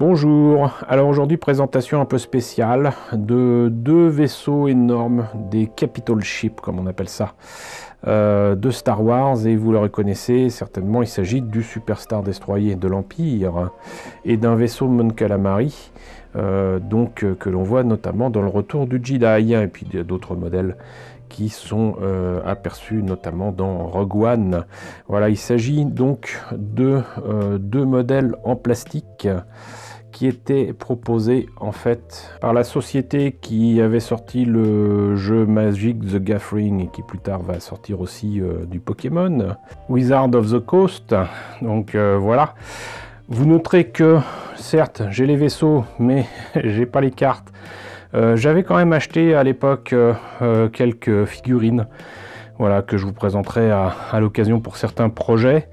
Bonjour, alors aujourd'hui présentation un peu spéciale de deux vaisseaux énormes, des Capital Ships comme on appelle ça, de Star Wars, et vous le reconnaissez certainement, il s'agit du Super Star Destroyer de l'Empire et d'un vaisseau Mon Calamari, que l'on voit notamment dans le Retour du Jedi, et puis d'autres modèles qui sont aperçus notamment dans Rogue One. Voilà, il s'agit donc de deux modèles en plastique qui était proposé en fait par la société qui avait sorti le jeu Magic the Gathering et qui plus tard va sortir aussi du Pokémon, Wizard of the Coast. Donc voilà. Vous noterez que certes j'ai les vaisseaux mais j'ai pas les cartes. J'avais quand même acheté à l'époque quelques figurines, voilà, que je vous présenterai à l'occasion pour certains projets,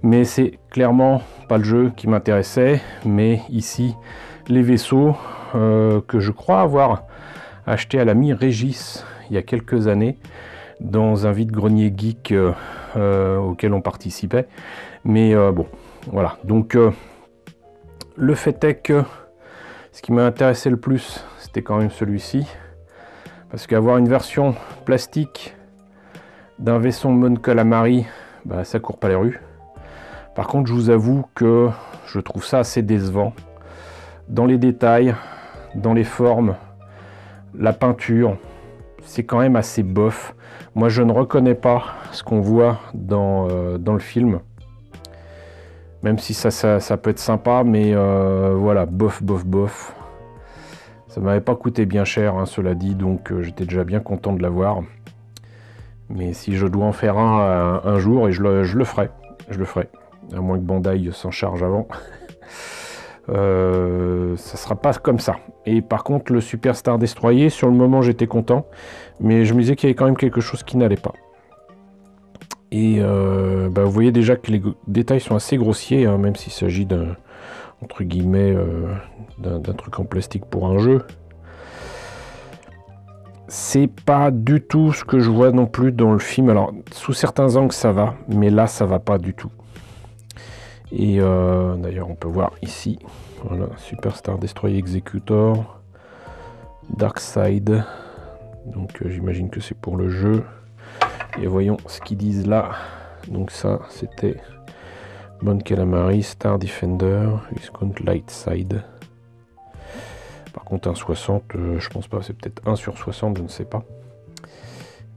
mais c'est clairement pas le jeu qui m'intéressait, mais ici les vaisseaux que je crois avoir acheté à l'ami Régis il y a quelques années dans un vide-grenier geek auquel on participait, mais bon voilà. Donc le fait est que ce qui m'a intéressé le plus c'était quand même celui-ci, parce qu'avoir une version plastique d'un vaisseau Mon Calamari, bah, ça court pas les rues. Par contre, je vous avoue que je trouve ça assez décevant. Dans les détails, dans les formes, la peinture, c'est quand même assez bof. Moi, je ne reconnais pas ce qu'on voit dans le film. Même si ça peut être sympa, mais voilà, bof, bof, bof. Ça m'avait pas coûté bien cher, hein, cela dit, donc j'étais déjà bien content de l'avoir. Mais si je dois en faire un jour, et je le ferai, à moins que Bandai s'en charge avant, ça sera pas comme ça. Et par contre, le Super Star Destroyer, sur le moment j'étais content, mais je me disais qu'il y avait quand même quelque chose qui n'allait pas. Et bah, vous voyez déjà que les détails sont assez grossiers, hein, même s'il s'agit d'un, entre guillemets, d'un truc en plastique pour un jeu. C'est pas du tout ce que je vois non plus dans le film. Alors, sous certains angles, ça va, mais là, ça va pas du tout. Et d'ailleurs, on peut voir ici, voilà, Super Star Destroyer Executor, Darkseid. Donc, j'imagine que c'est pour le jeu. Et voyons ce qu'ils disent là. Donc, ça, c'était Mon Calamari, Star Defender, Viscount Lightside. Par contre, un 60, je pense pas, c'est peut-être 1 sur 60, je ne sais pas.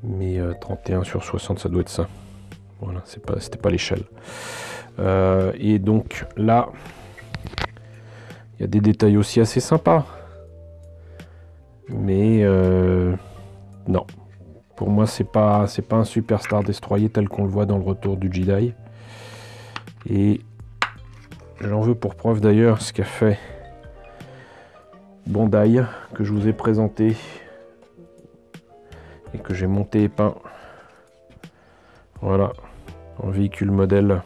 Mais 31 sur 60, ça doit être ça. Voilà, c'était pas l'échelle. Et donc là, il y a des détails aussi assez sympas. Mais non. Pour moi, c'est pas un Super Star Destroyer tel qu'on le voit dans le Retour du Jedi. Et j'en veux pour preuve d'ailleurs ce qu'a fait Bandai, que je vous ai présenté et que j'ai monté et peint. Voilà, en véhicule modèle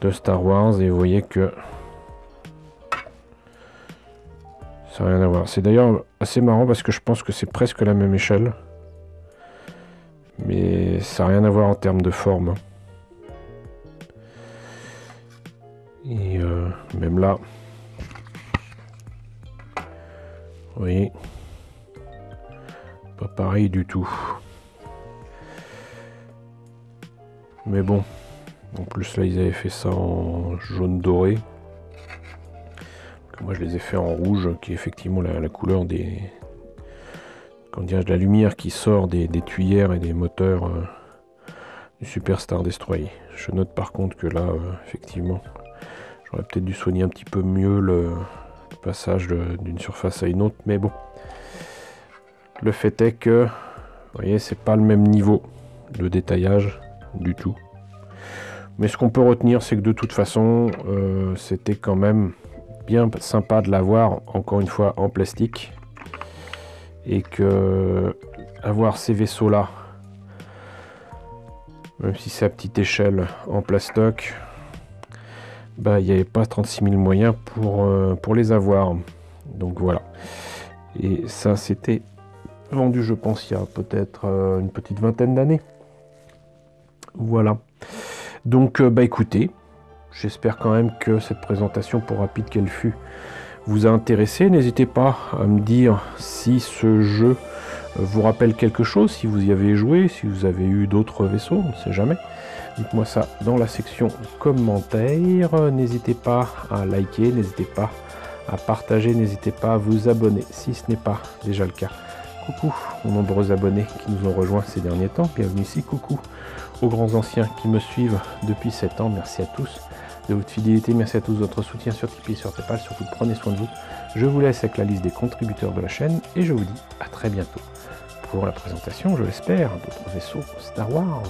de Star Wars, et vous voyez que ça n'a rien à voir. C'est d'ailleurs assez marrant parce que je pense que c'est presque la même échelle, mais ça n'a rien à voir en termes de forme. Et même là, vous voyez, pas pareil du tout. Mais bon, en plus là ils avaient fait ça en jaune doré. Moi je les ai fait en rouge, qui est effectivement la couleur des, comment dire, de la lumière qui sort des tuyères et des moteurs du Super Star Destroyer. Je note par contre que là, effectivement, j'aurais peut-être dû soigner un petit peu mieux le passage d'une surface à une autre, mais bon. Le fait est que, vous voyez, c'est pas le même niveau de détaillage du tout. Mais ce qu'on peut retenir, c'est que de toute façon, c'était quand même bien sympa de l'avoir, encore une fois, en plastique. Et que avoir ces vaisseaux-là, même si c'est à petite échelle en plastoc, bah, il n'y avait pas 36 000 moyens pour les avoir. Donc voilà. Et ça, c'était vendu, je pense, il y a peut-être une petite vingtaine d'années. Voilà. Donc, bah écoutez, J'espère quand même que cette présentation, pour rapide qu'elle fut, vous a intéressé. N'hésitez pas à me dire si ce jeu vous rappelle quelque chose, si vous y avez joué, si vous avez eu d'autres vaisseaux, on ne sait jamais. Dites-moi ça dans la section commentaires. N'hésitez pas à liker, n'hésitez pas à partager, n'hésitez pas à vous abonner si ce n'est pas déjà le cas. Coucou aux nombreux abonnés qui nous ont rejoints ces derniers temps, bienvenue ici, coucou aux grands anciens qui me suivent depuis 7 ans, merci à tous de votre fidélité, merci à tous de votre soutien sur Tipeee et sur Paypal, surtout prenez soin de vous. Je vous laisse avec la liste des contributeurs de la chaîne et je vous dis à très bientôt pour la présentation, je l'espère, d'autres vaisseaux Star Wars.